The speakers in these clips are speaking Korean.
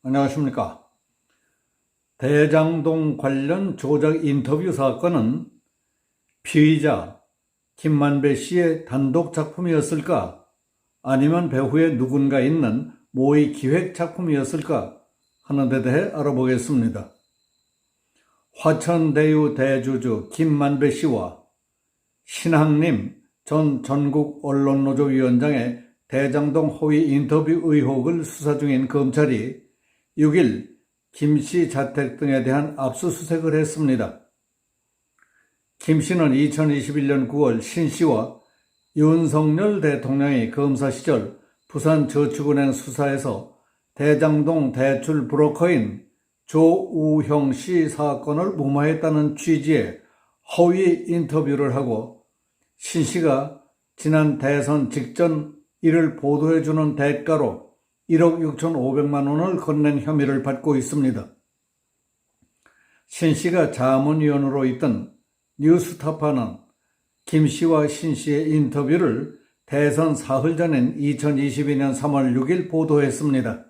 안녕하십니까. 대장동 관련 조작 인터뷰 사건은 피의자 김만배 씨의 단독 작품이었을까? 아니면 배후에 누군가 있는 모의 기획 작품이었을까? 하는 데 대해 알아보겠습니다. 화천대유 대주주 김만배 씨와 신학림 전 전국 언론노조 위원장의 대장동 허위 인터뷰 의혹을 수사 중인 검찰이 6일 김 씨 자택 등에 대한 압수수색을 했습니다. 김 씨는 2021년 9월 신 씨와 윤석열 대통령이 검사 시절 부산저축은행 수사에서 대장동 대출 브로커인 조우형 씨 사건을 무마했다는 취지의 허위 인터뷰를 하고 신 씨가 지난 대선 직전 이를 보도해주는 대가로 1억 6,500만 원을 건넨 혐의를 받고 있습니다. 신 씨가 자문위원으로 있던 뉴스타파는 김 씨와 신 씨의 인터뷰를 대선 사흘 전인 2022년 3월 6일 보도했습니다.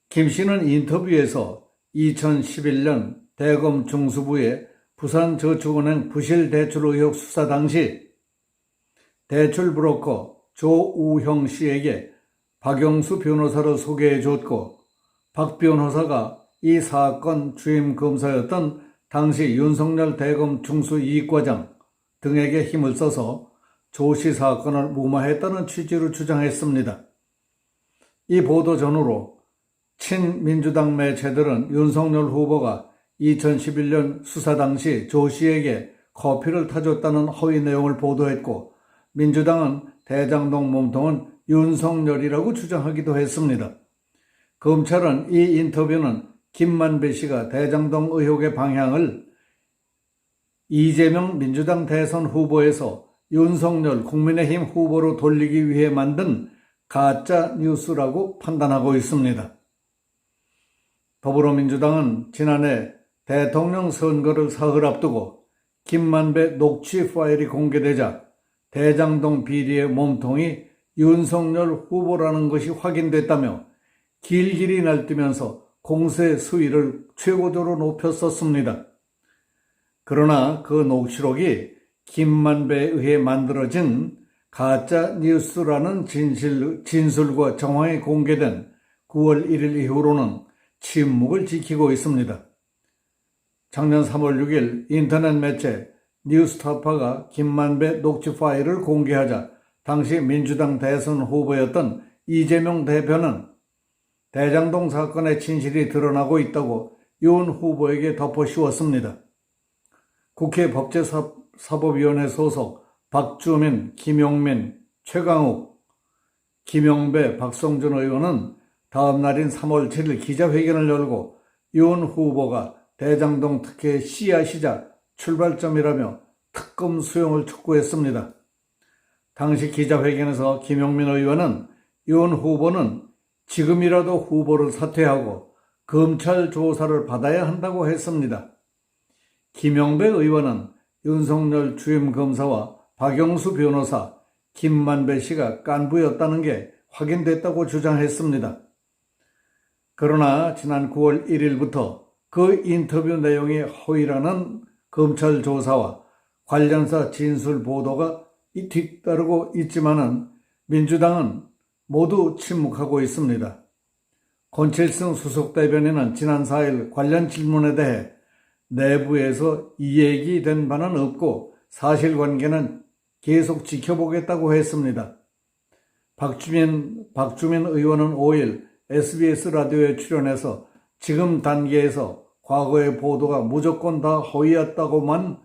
김 씨는 인터뷰에서 2011년 대검 중수부의 부산저축은행 부실 대출 의혹 수사 당시 대출 브로커 조우형 씨에게 박영수 변호사를 소개해 줬고 박 변호사가 이 사건 주임 검사였던 당시 윤석열 대검 중수이익과장 등에게 힘을 써서 조 씨 사건을 무마했다는 취지로 주장했습니다. 이 보도 전후로 친민주당 매체들은 윤석열 후보가 2011년 수사 당시 조 씨에게 커피를 타줬다는 허위 내용을 보도했고 민주당은 대장동 몸통은 윤석열이라고 주장하기도 했습니다. 검찰은 이 인터뷰는 김만배 씨가 대장동 의혹의 방향을 이재명 민주당 대선 후보에서 윤석열 국민의힘 후보로 돌리기 위해 만든 가짜 뉴스라고 판단하고 있습니다. 더불어민주당은 지난해 대통령 선거를 사흘 앞두고 김만배 녹취 파일이 공개되자 대장동 비리의 몸통이 윤석열 후보라는 것이 확인됐다며 길길이 날뛰면서 공세 수위를 최고조로 높였었습니다. 그러나 그 녹취록이 김만배에 의해 만들어진 가짜 뉴스라는 진술과 정황이 공개된 9월 1일 이후로는 침묵을 지키고 있습니다. 작년 3월 6일 인터넷 매체 뉴스타파가 김만배 녹취 파일을 공개하자 당시 민주당 대선 후보였던 이재명 대표는 대장동 사건의 진실이 드러나고 있다고 윤 후보에게 덮어씌웠습니다. 국회 법제사법위원회 소속 박주민, 김용민, 최강욱, 김영배, 박성준 의원은 다음 날인 3월 7일 기자회견을 열고 윤 후보가 대장동 특혜의 씨앗이자 출발점이라며 특검 수용을 촉구했습니다. 당시 기자회견에서 김용민 의원은 윤 후보는 지금이라도 후보를 사퇴하고 검찰 조사를 받아야 한다고 했습니다. 김영배 의원은 윤석열 주임검사와 박영수 변호사, 김만배 씨가 깐부였다는 게 확인됐다고 주장했습니다. 그러나 지난 9월 1일부터 그 인터뷰 내용이 허위라는 검찰 조사와 관련사 진술 보도가 뒤따르고 있지만은 민주당은 모두 침묵하고 있습니다. 권칠승 수석대변인은 지난 4일 관련 질문에 대해 내부에서 이야기된 바는 없고 사실관계는 계속 지켜보겠다고 했습니다. 박주민 의원은 5일 SBS 라디오에 출연해서 지금 단계에서 과거의 보도가 무조건 다 허위였다고만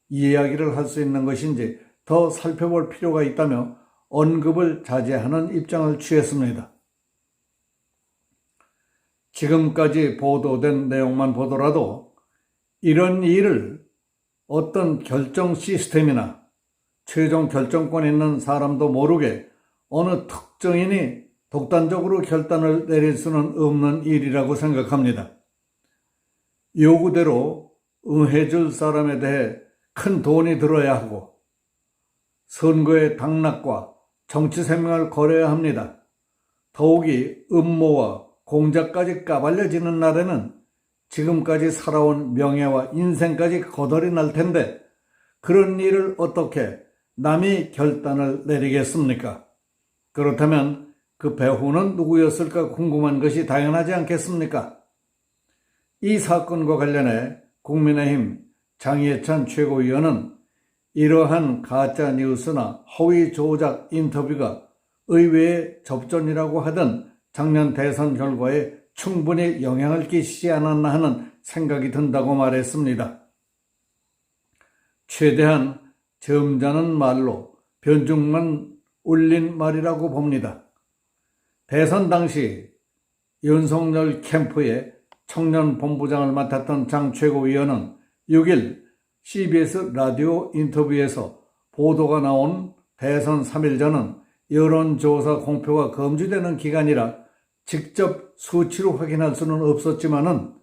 이야기를 할 수 있는 것인지 더 살펴볼 필요가 있다며 언급을 자제하는 입장을 취했습니다. 지금까지 보도된 내용만 보더라도 이런 일을 어떤 결정 시스템이나 최종 결정권 있는 사람도 모르게 어느 특정인이 독단적으로 결단을 내릴 수는 없는 일이라고 생각합니다. 요구대로 응해줄 사람에 대해 큰 돈이 들어야 하고 선거의 당락과 정치 생명을 걸어야 합니다. 더욱이 음모와 공작까지 까발려지는 날에는 지금까지 살아온 명예와 인생까지 거덜이 날 텐데 그런 일을 어떻게 남이 결단을 내리겠습니까? 그렇다면 그 배후는 누구였을까 궁금한 것이 당연하지 않겠습니까? 이 사건과 관련해 국민의힘 장예찬 최고위원은 이러한 가짜 뉴스나 허위 조작 인터뷰가 의외의 접전이라고 하던 작년 대선 결과에 충분히 영향을 끼치지 않았나 하는 생각이 든다고 말했습니다. 최대한 점잖은 말로 변죽만 올린 말이라고 봅니다. 대선 당시 윤석열 캠프의 청년 본부장을 맡았던 장 최고위원은 6일 CBS 라디오 인터뷰에서 보도가 나온 대선 3일 전은 여론조사 공표가 금지되는 기간이라 직접 수치로 확인할 수는 없었지만은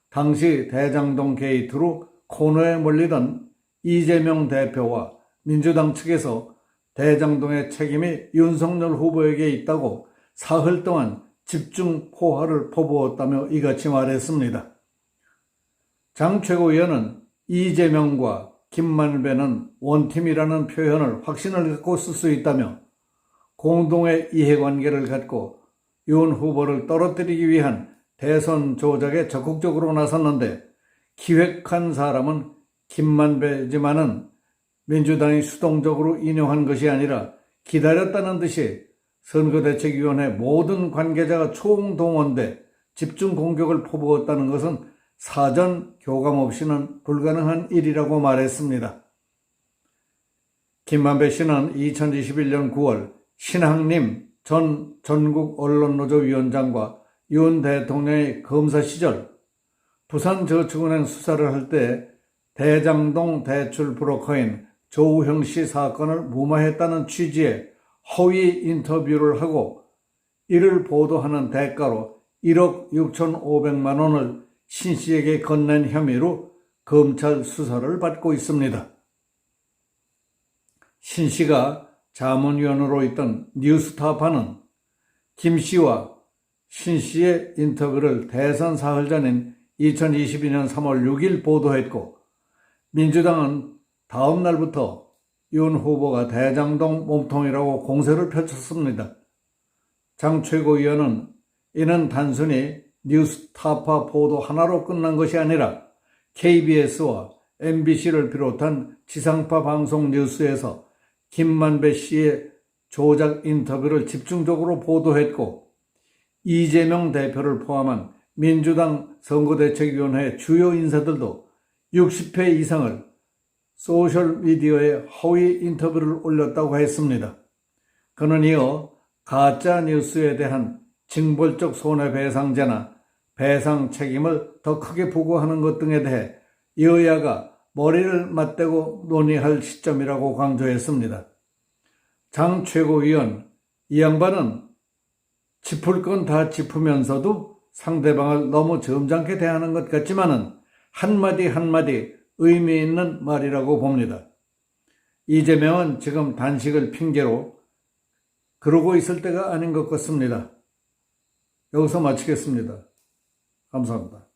당시 대장동 게이트로 코너에 몰리던 이재명 대표와 민주당 측에서 대장동의 책임이 윤석열 후보에게 있다고 사흘 동안 집중 포화를 퍼부었다며 이같이 말했습니다. 장 최고위원은 이재명과 김만배는 원팀이라는 표현을 확신을 갖고 쓸 수 있다며 공동의 이해관계를 갖고 윤 후보를 떨어뜨리기 위한 대선 조작에 적극적으로 나섰는데 기획한 사람은 김만배지만은 민주당이 수동적으로 인용한 것이 아니라 기다렸다는 듯이 선거대책위원회 모든 관계자가 총동원돼 집중 공격을 퍼부었다는 것은 사전 교감 없이는 불가능한 일이라고 말했습니다. 김만배 씨는 2021년 9월 신학림 전 전국언론노조 위원장과 윤 대통령의 검사 시절 부산저축은행 수사를 할 때 대장동 대출 브로커인 조우형 씨 사건을 무마했다는 취지의 허위 인터뷰를 하고 이를 보도하는 대가로 1억 6,500만 원을 신 씨에게 건넨 혐의로 검찰 수사를 받고 있습니다. 신 씨가 자문위원으로 있던 뉴스타파는 김 씨와 신 씨의 인터뷰를 대선 사흘 전인 2022년 3월 6일 보도했고 민주당은 다음 날부터 윤 후보가 대장동 몸통이라고 공세를 펼쳤습니다. 장 최고위원은 이는 단순히 뉴스타파 보도 하나로 끝난 것이 아니라 KBS와 MBC를 비롯한 지상파 방송 뉴스에서 김만배 씨의 조작 인터뷰를 집중적으로 보도했고 이재명 대표를 포함한 민주당 선거대책위원회 주요 인사들도 60회 이상을 소셜미디어에 허위 인터뷰를 올렸다고 했습니다. 그는 이어 가짜 뉴스에 대한 징벌적 손해배상제나 배상 책임을 더 크게 부과하는 것 등에 대해 여야가 머리를 맞대고 논의할 시점이라고 강조했습니다. 장 최고위원, 이 양반은 짚을 건 다 짚으면서도 상대방을 너무 점잖게 대하는 것 같지만은 한마디 한마디 의미 있는 말이라고 봅니다. 이재명은 지금 단식을 핑계로 그러고 있을 때가 아닌 것 같습니다. 여기서 마치겠습니다. 감사합니다.